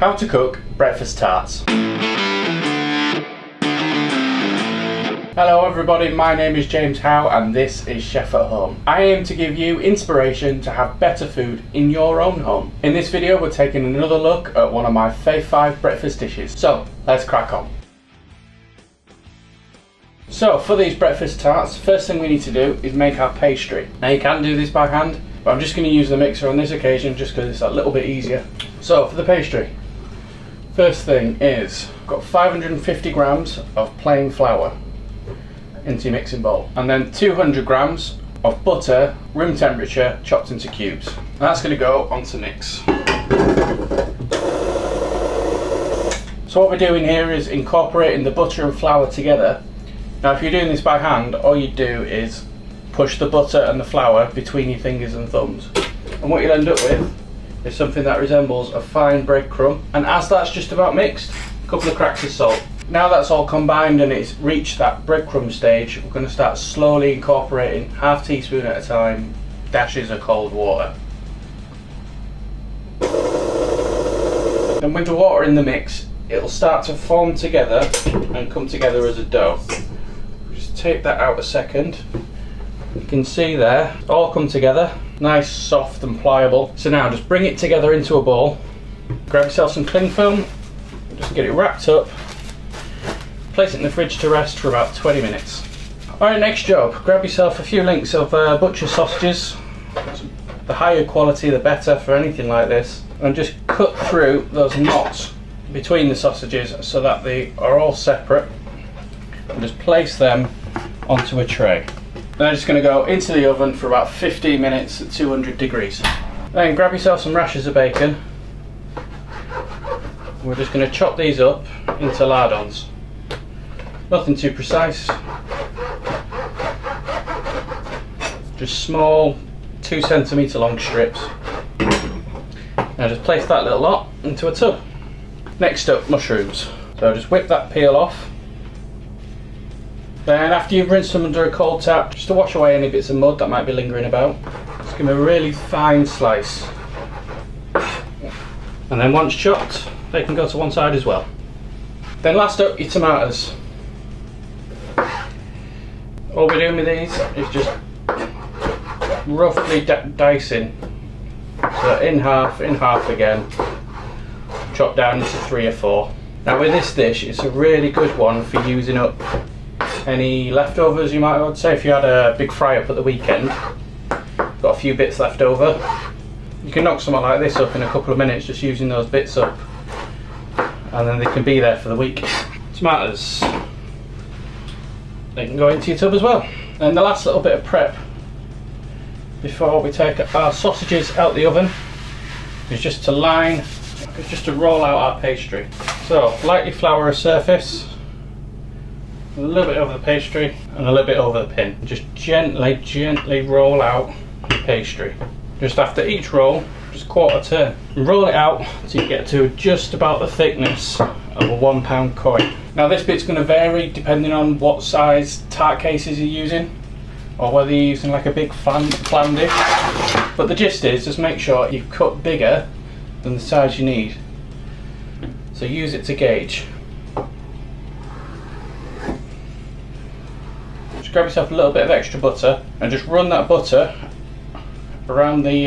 How to cook breakfast tarts. Hello everybody, my name is James Howe and this is Chef at Home. I aim to give you inspiration to have better food in your own home. In this video we're taking another look at one of my fave 5 breakfast dishes. So let's crack on. So for these breakfast tarts, first thing we need to do is make our pastry. Now you can do this by hand, but I'm just going to use the mixer on this occasion just because it's a little bit easier. So for the pastry, first thing is, I've got 550 grams of plain flour into your mixing bowl, and then 200 grams of butter, room temperature, chopped into cubes. And that's going to go onto mix. So what we're doing here is incorporating the butter and flour together. Now if you're doing this by hand, all you do is push the butter and the flour between your fingers and thumbs, and what you'll end up with is something that resembles a fine breadcrumb. And as that's just about mixed, a couple of cracks of salt. Now that's all combined and it's reached that breadcrumb stage, we're going to start slowly incorporating half teaspoon at a time dashes of cold water. Then with the water in the mix, it'll start to form together and come together as a dough. Just take that out a second. You can see there, all come together, nice, soft and pliable. So now just bring it together into a bowl, grab yourself some cling film, just get it wrapped up, place it in the fridge to rest for about 20 minutes. Alright, next job, grab yourself a few links of butcher sausages. The higher quality the better for anything like this, and just cut through those knots between the sausages so that they are all separate, and just place them onto a tray. Then I'm just going to go into the oven for about 15 minutes at 200 degrees. Then grab yourself some rashers of bacon. We're just going to chop these up into lardons. Nothing too precise. Just small 2 centimetre long strips. Now just place that little lot into a tub. Next up, mushrooms. So just whip that peel off. Then after you've rinsed them under a cold tap, just to wash away any bits of mud that might be lingering about, just give them a really fine slice. And then once chopped, they can go to one side as well. Then last up, your tomatoes. All we're doing with these is just roughly dicing. So in half again, chop down into 3 or 4. Now with this dish, it's a really good one for using up any leftovers you might have. Say if you had a big fry up at the weekend, got a few bits left over, you can knock something like this up in a couple of minutes just using those bits up, and then they can be there for the week. Tomatoes, they can go into your tub as well. And the last little bit of prep before we take our sausages out the oven is just to roll out our pastry. So lightly flour a surface, a little bit over the pastry and a little bit over the pin. Just gently roll out the pastry. Just after each roll, just quarter turn. And roll it out till you get to just about the thickness of a £1 coin. Now this bit's going to vary depending on what size tart cases you're using, or whether you're using like a big flan dish. But the gist is, just make sure you cut bigger than the size you need. So use it to gauge. Just grab yourself a little bit of extra butter and just run that butter around the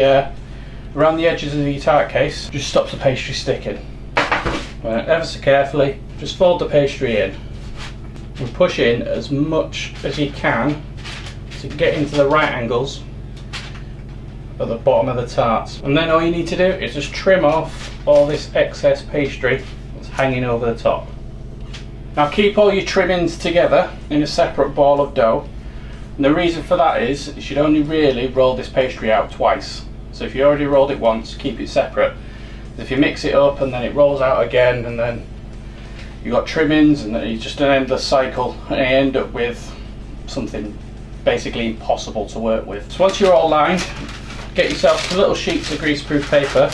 edges of your tart case. Just stops the pastry sticking. Ever so carefully, just fold the pastry in and push in as much as you can to get into the right angles at the bottom of the tarts. And then all you need to do is just trim off all this excess pastry that's hanging over the top. Now keep all your trimmings together in a separate ball of dough, and the reason for that is you should only really roll this pastry out twice. So if you already rolled it once, keep it separate. If you mix it up and then it rolls out again, and then you've got trimmings, and then it's just an endless cycle, and you end up with something basically impossible to work with. So once you're all lined, get yourself some little sheets of greaseproof paper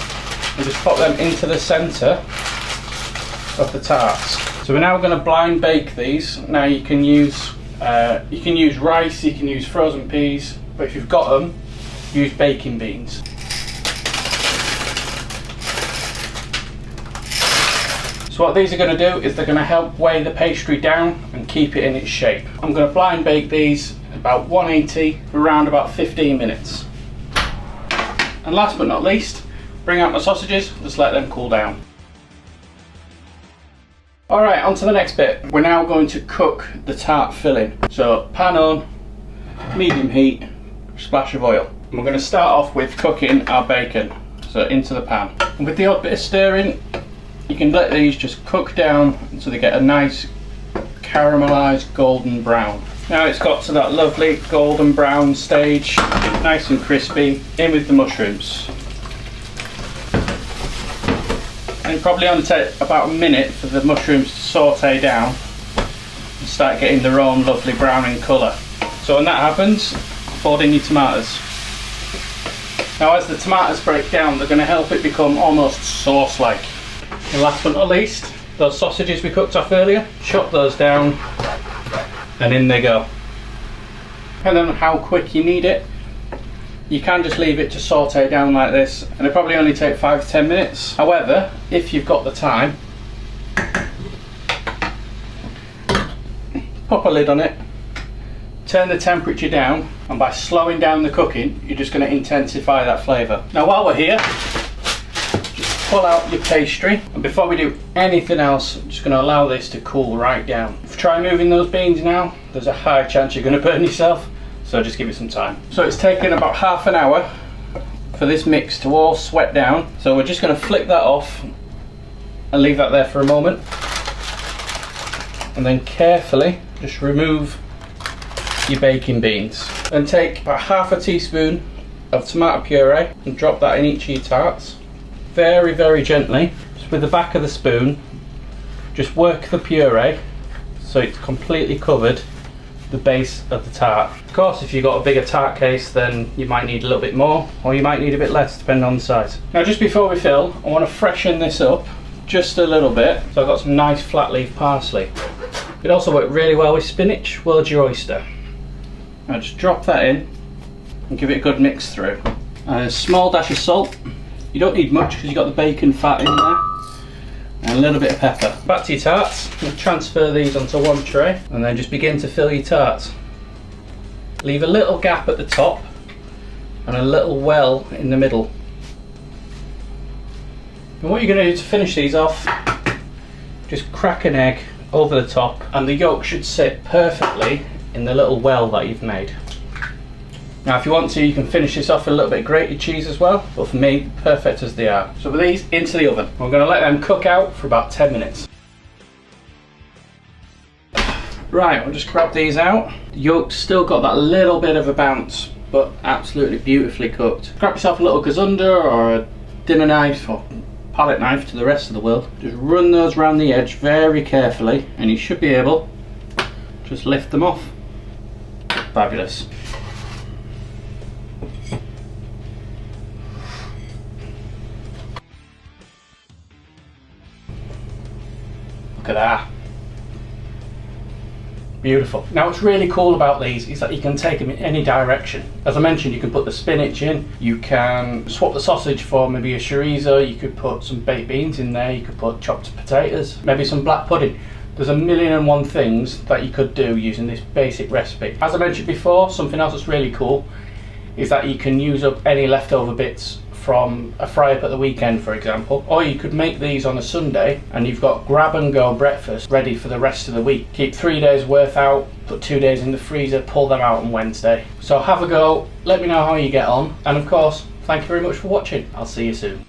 and just pop them into the centre of the tarts. So we're now going to blind bake these. Now you can use rice, you can use frozen peas, but if you've got them, use baking beans. So what these are going to do is they're going to help weigh the pastry down and keep it in its shape. I'm going to blind bake these about 180 for around about 15 minutes. And last but not least, bring out my sausages, just let them cool down. Alright, on to the next bit. We're now going to cook the tart filling. So pan on, medium heat, splash of oil. And we're going to start off with cooking our bacon. So into the pan. And with the odd bit of stirring, you can let these just cook down until they get a nice caramelised golden brown. Now it's got to that lovely golden brown stage, nice and crispy, in with the mushrooms. And it probably only take about a minute for the mushrooms to saute down and start getting their own lovely browning colour. So when that happens, fold in your tomatoes. Now as the tomatoes break down, they're going to help it become almost sauce-like. And last but not least, those sausages we cooked off earlier, chop those down and in they go. Depending on how quick you need it, you can just leave it to saute down like this, and it probably only take 5 to 10 minutes. However, if you've got the time, pop a lid on it, turn the temperature down, and by slowing down the cooking, you're just going to intensify that flavour. Now while we're here, just pull out your pastry, and before we do anything else, I'm just going to allow this to cool right down. If you try moving those beans now, there's a high chance you're going to burn yourself. So just give it some time. So it's taken about half an hour for this mix to all sweat down. So we're just going to flick that off and leave that there for a moment. And then carefully just remove your baking beans. Then take about half a teaspoon of tomato puree and drop that in each of your tarts. Very, very gently, just with the back of the spoon, just work the puree so it's completely covered the base of the tart. Of course, if you've got a bigger tart case, then you might need a little bit more, or you might need a bit less, depending on the size. Now just before we fill, I want to freshen this up just a little bit. So I've got some nice flat leaf parsley. It also works really well with spinach, world's your oyster. Now just drop that in and give it a good mix through. A small dash of salt. You don't need much because you've got the bacon fat in there. And a little bit of pepper. Back to your tarts. We'll transfer these onto one tray and then just begin to fill your tarts. Leave a little gap at the top and a little well in the middle. And what you're going to do to finish these off, just crack an egg over the top, and the yolk should sit perfectly in the little well that you've made. Now if you want to, you can finish this off with a little bit of grated cheese as well, but for me, perfect as they are. So with these, into the oven. We're going to let them cook out for about 10 minutes. Right, we'll just grab these out. The yolk's still got that little bit of a bounce, but absolutely beautifully cooked. Grab yourself a little gazunder or a dinner knife or palette knife to the rest of the world. Just run those around the edge very carefully and you should be able to just lift them off. Fabulous. Look at that. Beautiful. Now what's really cool about these is that you can take them in any direction. As I mentioned, you can put the spinach in, you can swap the sausage for maybe a chorizo, you could put some baked beans in there, you could put chopped potatoes, maybe some black pudding. There's a million and one things that you could do using this basic recipe. As I mentioned before, something else that's really cool is that you can use up any leftover bits from a fry up at the weekend, for example, or you could make these on a Sunday and you've got grab and go breakfast ready for the rest of the week. Keep 3 days worth out, put 2 days in the freezer, pull them out on Wednesday. So have a go, let me know how you get on, and of course, thank you very much for watching. I'll see you soon.